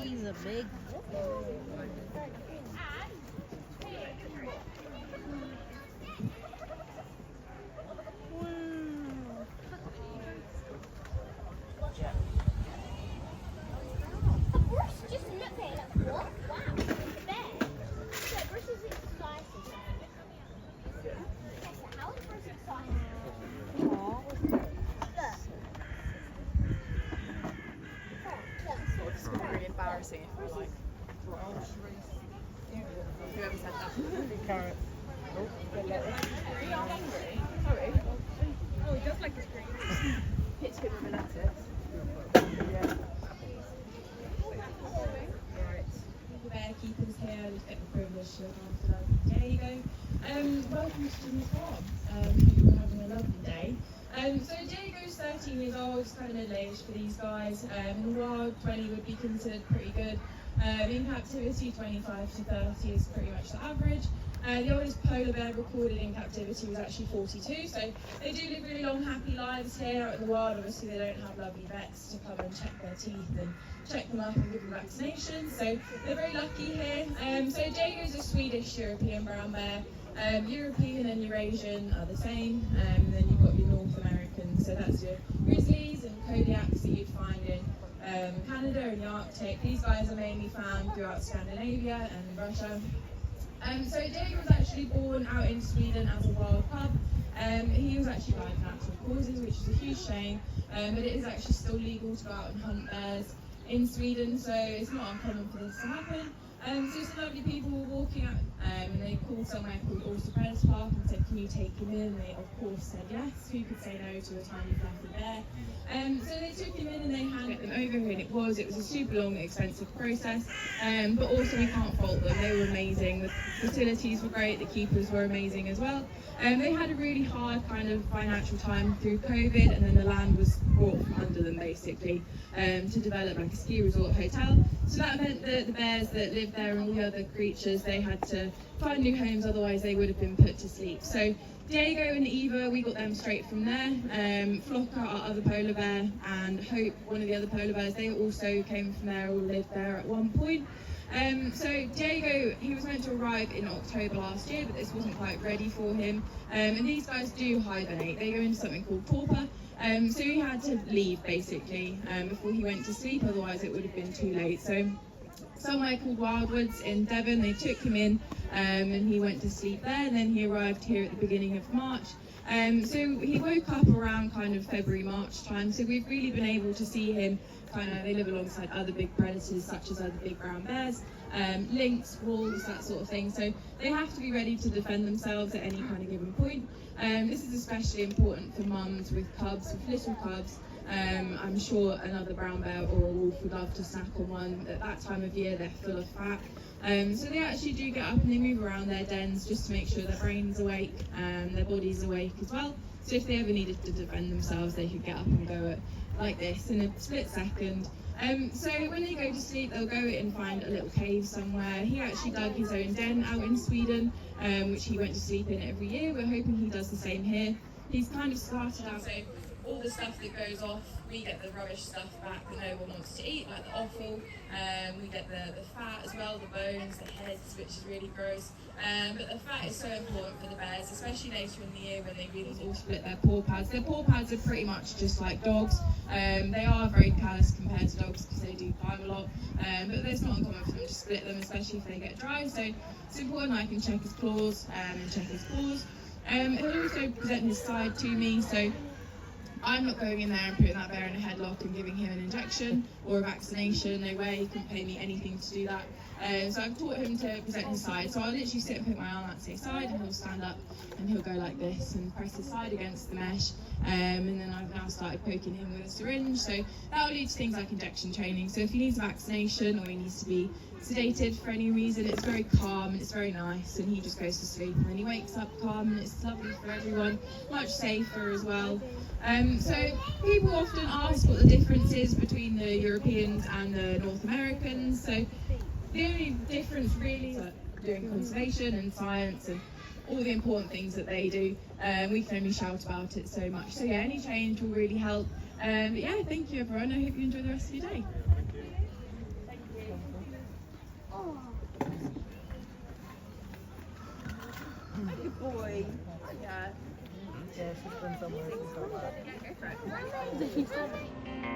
he's a big. Really embarrassing if we're like, whoever said that. Carrot. Are you hungry? Sorry. Oh, he does like his green. Hits him with a lettuce. Yeah. Right. Bear keepers here, we get the privilege to look after them. There you go. Welcome to Jimmy's farm. Hope you're having a lovely day. So Diego's 13 years old, it's kind of middle age for these guys. In the wild, 20 would be considered pretty good. In captivity, 25 to 30 is pretty much the average. The oldest polar bear recorded in captivity was actually 42, so they do live really long, happy lives here out in the wild. Obviously, they don't have lovely vets to come and check their teeth and check them up and give them vaccinations, so they're very lucky here. So Diego's a Swedish European brown bear. European and Eurasian are the same, and then you've got your North American, so that's your grizzlies and Kodiaks that you'd find in Canada and the Arctic. These guys are mainly found throughout Scandinavia and Russia. So Diego was actually born out in Sweden as a wild pup. He was actually died of natural causes, which is a huge shame, but it is actually still legal to go out and hunt bears in Sweden, so it's not uncommon for this to happen. So some lovely people were walking out and they called somewhere called Orsa Park and said, can you take him in? And they of course said yes. Who could say no to a tiny fluffy bear? So they took him in and they handed them over, and it was a super long, expensive process, but also we can't fault them. They were amazing. The facilities were great, the keepers were amazing as well. They had a really hard kind of financial time through COVID, and then the land was brought from under them basically to develop like a ski resort hotel. So that meant that the bears that lived there and all the other creatures, they had to find new homes, otherwise they would have been put to sleep. So Diego and Eva, we got them straight from there. Flocka, our other polar bear, and Hope, one of the other polar bears, they also came from there, all lived there at one point. So Diego, he was meant to arrive in October last year, but this wasn't quite ready for him. And these guys do hibernate. They go into something called torpor. So he had to leave basically before he went to sleep, otherwise it would have been too late. So somewhere called Wildwoods in Devon, they took him in and he went to sleep there, and then he arrived here at the beginning of March. So he woke up around kind of February, March time, so we've really been able to see him they live alongside other big predators such as other big brown bears, lynx, wolves, that sort of thing, so they have to be ready to defend themselves at any kind of given point. This is especially important for mums with cubs, with little cubs. I'm sure another brown bear or a wolf would love to snack on one. At that time of year, they're full of fat. So they actually do get up and they move around their dens just to make sure their brain's awake and their body's awake as well. So if they ever needed to defend themselves, they could get up and go at like this in a split second. So when they go to sleep, they'll go and find a little cave somewhere. He actually dug his own den out in Sweden, which he went to sleep in every year. We're hoping he does the same here. He's kind of started out, so all the stuff that goes off, we get the rubbish stuff back that no one wants to eat, like the offal. We get the fat as well, the bones, the heads, which is really gross. But the fat is so important for the bears, especially later in the year when they really all split their paw pads. Their paw pads are pretty much just like dogs. They are very callous compared to dogs because they do climb a lot. But it's not uncommon for them to split them, especially if they get dry. So it's important I can check his claws and check his paws. He'll also present his side to me, so I'm not going in there and putting that bear in a headlock and giving him an injection or a vaccination. No way, he couldn't pay me anything to do that. So I've taught him to present his side. So I'll literally sit and put my arm out to his side, and he'll stand up and he'll go like this and press his side against the mesh. And then I've now started poking him with a syringe. So that will lead to things like injection training. So if he needs a vaccination or he needs to be sedated for any reason, it's very calm and it's very nice, and he just goes to sleep and then he wakes up calm, and it's lovely for everyone, much safer as well. So people often ask what the difference is between the Europeans and the North Americans. So the only difference really is doing conservation and science and all the important things that they do. We can only shout about it so much. So yeah, any change will really help. But yeah, thank you everyone. I hope you enjoy the rest of your day. Good boy. Yeah. Yeah, she's been somewhere. She's got that. Yeah, go for it.